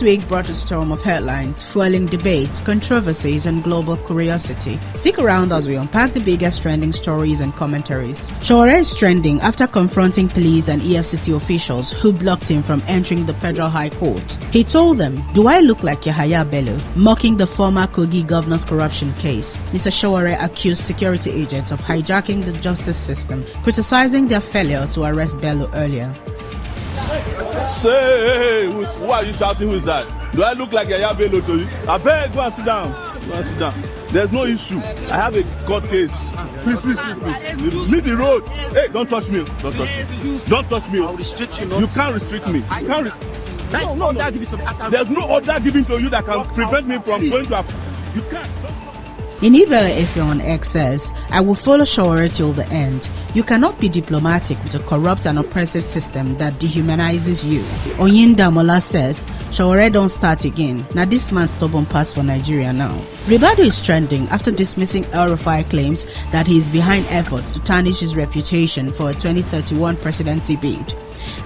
week brought a storm of headlines, fueling debates, controversies, and global curiosity. Stick around as we unpack the biggest trending stories and commentaries. Sowore is trending after confronting police and EFCC officials who blocked him from entering the Federal High Court. He told them, "Do I look like Yahaya Bello?" Mocking the former Kogi governor's corruption case. Mr. Sowore accused security agents of hijacking the justice system, criticizing their failure to arrest Bello earlier. Say, who are you shouting? Who is that? Do I look like Yahaya Bello to you? I beg, go and sit down. Go and sit down. There's no issue. I have a court case. Please. Leave the road. Hey, don't touch me. Don't touch me. Don't touch me. I'll restrict you. You can't restrict me. You can't. No. There's no order given to you that can prevent me from going to. You can't. Inibere Efe on X says, "I will follow Sowore till the end. You cannot be diplomatic with a corrupt and oppressive system that dehumanizes you." Oyindamola says, "Sowore don't start again. Now this man's stubborn pass for Nigeria now." Ribadu is trending after dismissing El-Rufai claims that he is behind efforts to tarnish his reputation for a 2031 presidency bid.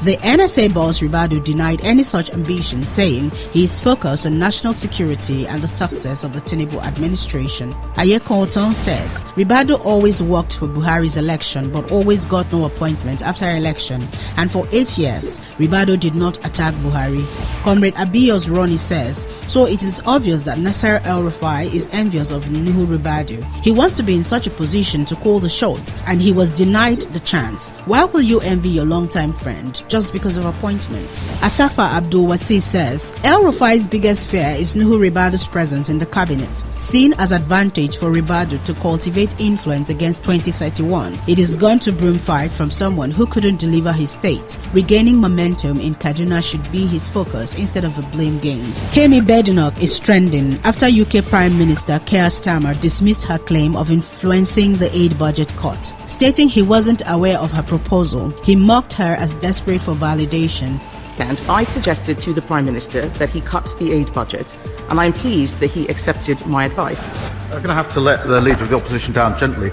The NSA boss Ribadu denied any such ambition, saying he is focused on national security and the success of the Tinubu administration. Ayekoton says Ribadu always worked for Buhari's election but always got no appointment after election, and for 8 years Ribadu did not attack Buhari. Comrade Abiyos Ronnie says, "So it is obvious that Nasser El-Rufai is envious of Nuhu Ribadu. He wants to be in such a position to call the shots, and he was denied the chance. Why will you envy your longtime friend just because of appointment?" Asafa Abdul Wasi says El-Rufai's biggest fear is Nuhu Ribadu's presence in the cabinet, seen as advantage for Ribadu to cultivate influence against 2031. It is gone to broom fight from someone who couldn't deliver his state. Regaining momentum in Kaduna should be his focus instead of a blame game. Kemi Badenoch is trending after UK Prime Minister Keir Starmer dismissed her claim of influencing the aid budget cut. Stating he wasn't aware of her proposal, he mocked her as desperate for validation. And I suggested to the Prime Minister that he cut the aid budget, and I'm pleased that he accepted my advice. I'm going to have to let the Leader of the Opposition down gently.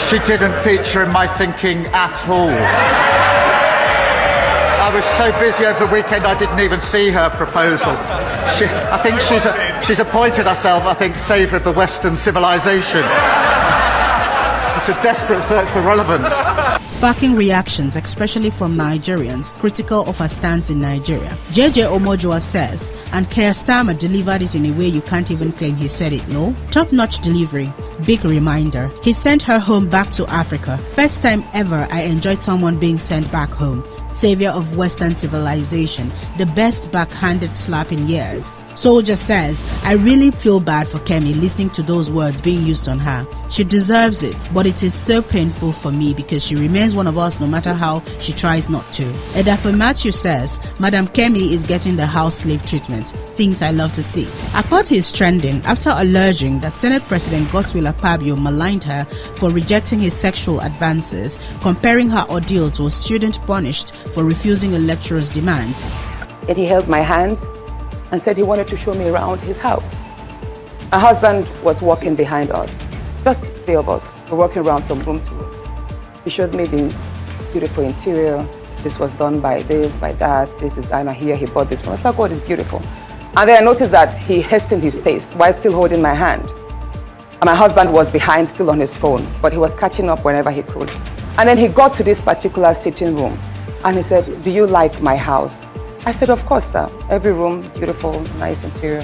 She didn't feature in my thinking at all. I was so busy over the weekend I didn't even see her proposal. I think she's appointed herself, saviour of the Western civilization. It's a desperate search for relevance. Sparking reactions, especially from Nigerians critical of her stance in Nigeria. JJ Omojua says, "And Keir Starmer delivered it in a way you can't even claim he said it, no? Top-notch delivery. Big reminder. He sent her home back to Africa. First time ever I enjoyed someone being sent back home. Savior of Western civilization. The best backhanded slap in years." Soldier says, "I really feel bad for Kemi listening to those words being used on her. She deserves it, but it is so painful for me because she remains one of us no matter how she tries not to." Edafe Matthew says, "Madam Kemi is getting the house slave treatment. Things I love to see." Akpoti is trending after alleging that Senate President Godswill Akpabio maligned her for rejecting his sexual advances, comparing her ordeal to a student punished for refusing a lecturer's demands. And he held my hand and said he wanted to show me around his house. My husband was walking behind us, just three of us. We're walking around from room to room. He showed me the beautiful interior. This was done by this, by that, this designer here, he bought this from us. I was like, "Oh, it's beautiful." And then I noticed that he hastened his pace while still holding my hand. And my husband was behind, still on his phone, but he was catching up whenever he could. And then he got to this particular sitting room and he said, "Do you like my house?" I said, "Of course, sir. Every room, beautiful, nice interior,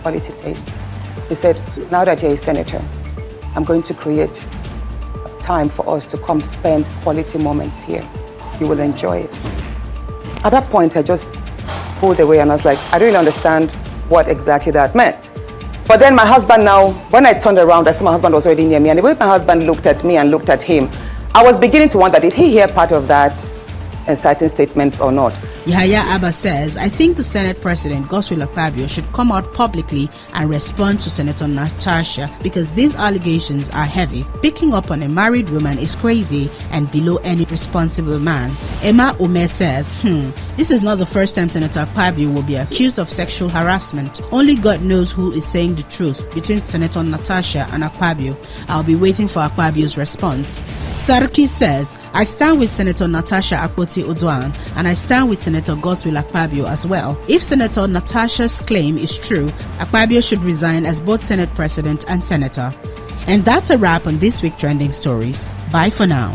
quality taste." He said, "Now that you're a senator, I'm going to create time for us to come spend quality moments here. You will enjoy it." At that point, I just pulled away and I was like, I don't really understand what exactly that meant. But then my husband now, when I turned around, I saw my husband was already near me. And the way my husband looked at me and looked at him, I was beginning to wonder, did he hear part of that inciting statements or not? Yahaya Abba says, "I think the Senate President Godswill Akpabio should come out publicly and respond to Senator Natasha because these allegations are heavy. Picking up on a married woman is crazy and below any responsible man." Emma Ume says, "This is not the first time Senator Akpabio will be accused of sexual harassment. Only God knows who is saying the truth between Senator Natasha and Akpabio. I'll be waiting for Akpabio's response." Sarki says, I stand with Senator Natasha Akpoti-Oduang, and I stand with Senator Godswill Akpabio as well. If Senator Natasha's claim is true, Akpabio should resign as both Senate President and Senator. And that's a wrap on this week's Trending Stories. Bye for now.